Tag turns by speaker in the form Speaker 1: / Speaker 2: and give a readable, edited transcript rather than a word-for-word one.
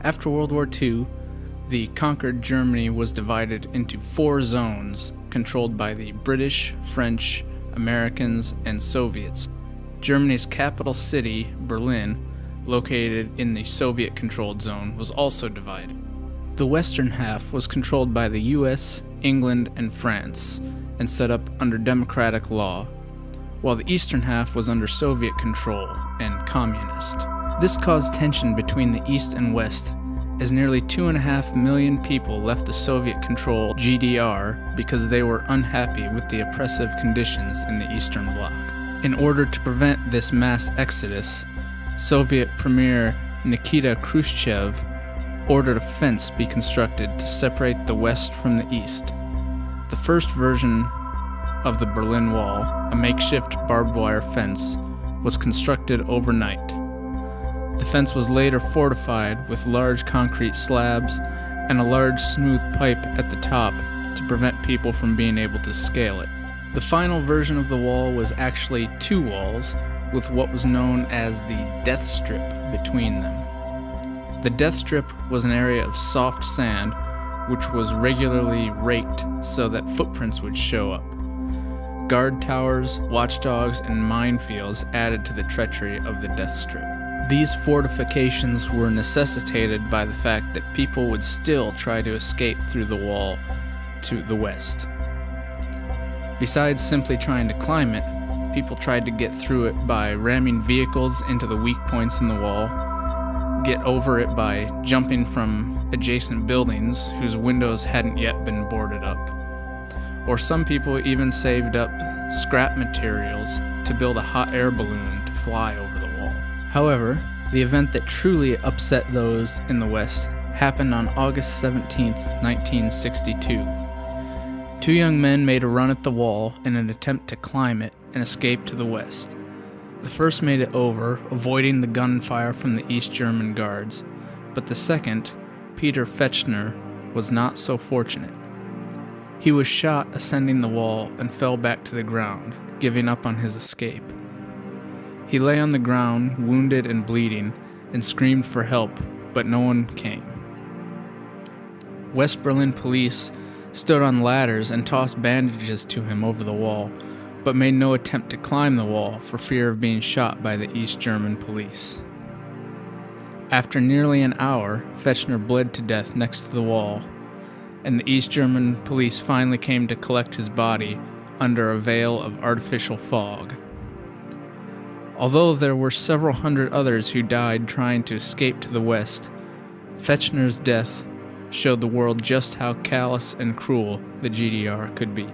Speaker 1: After World War II, the conquered Germany was divided into 4 zones controlled by the British, French, Americans, and Soviets. Germany's capital city, Berlin, located in the Soviet-controlled zone, was also divided. The western half was controlled by the US, England, and France, and set up under democratic law, while the eastern half was under Soviet control and communist. This caused tension between the East and West, as nearly 2.5 million people left the Soviet-controlled GDR because they were unhappy with the oppressive conditions in the Eastern Bloc. In order to prevent this mass exodus, Soviet Premier Nikita Khrushchev ordered a fence be constructed to separate the West from the East. The first version of the Berlin Wall, a makeshift barbed wire fence, was constructed overnight. The fence was later fortified with large concrete slabs and a large smooth pipe at the top to prevent people from being able to scale it. The final version of the wall was actually 2 walls with what was known as the death strip between them. The death strip was an area of soft sand which was regularly raked so that footprints would show up. Guard towers, watchdogs, and minefields added to the treachery of the death strip. These fortifications were necessitated by the fact that people would still try to escape through the wall to the west. Besides simply trying to climb it, people tried to get through it by ramming vehicles into the weak points in the wall, get over it by jumping from adjacent buildings whose windows hadn't yet been boarded up. Or some people even saved up scrap materials to build a hot air balloon to fly over the wall. However, the event that truly upset those in the West happened on August 17, 1962. 2 young men made a run at the wall in an attempt to climb it and escape to the west. The first made it over, avoiding the gunfire from the East German guards, but the second, Peter Fechner, was not so fortunate. He was shot ascending the wall and fell back to the ground, giving up on his escape. He lay on the ground, wounded and bleeding, and screamed for help, but no one came. West Berlin police stood on ladders and tossed bandages to him over the wall, but made no attempt to climb the wall for fear of being shot by the East German police. After nearly an hour, Fechner bled to death next to the wall, and the East German police finally came to collect his body under a veil of artificial fog. Although there were several hundred others who died trying to escape to the west, Fechner's death showed the world just how callous and cruel the GDR could be.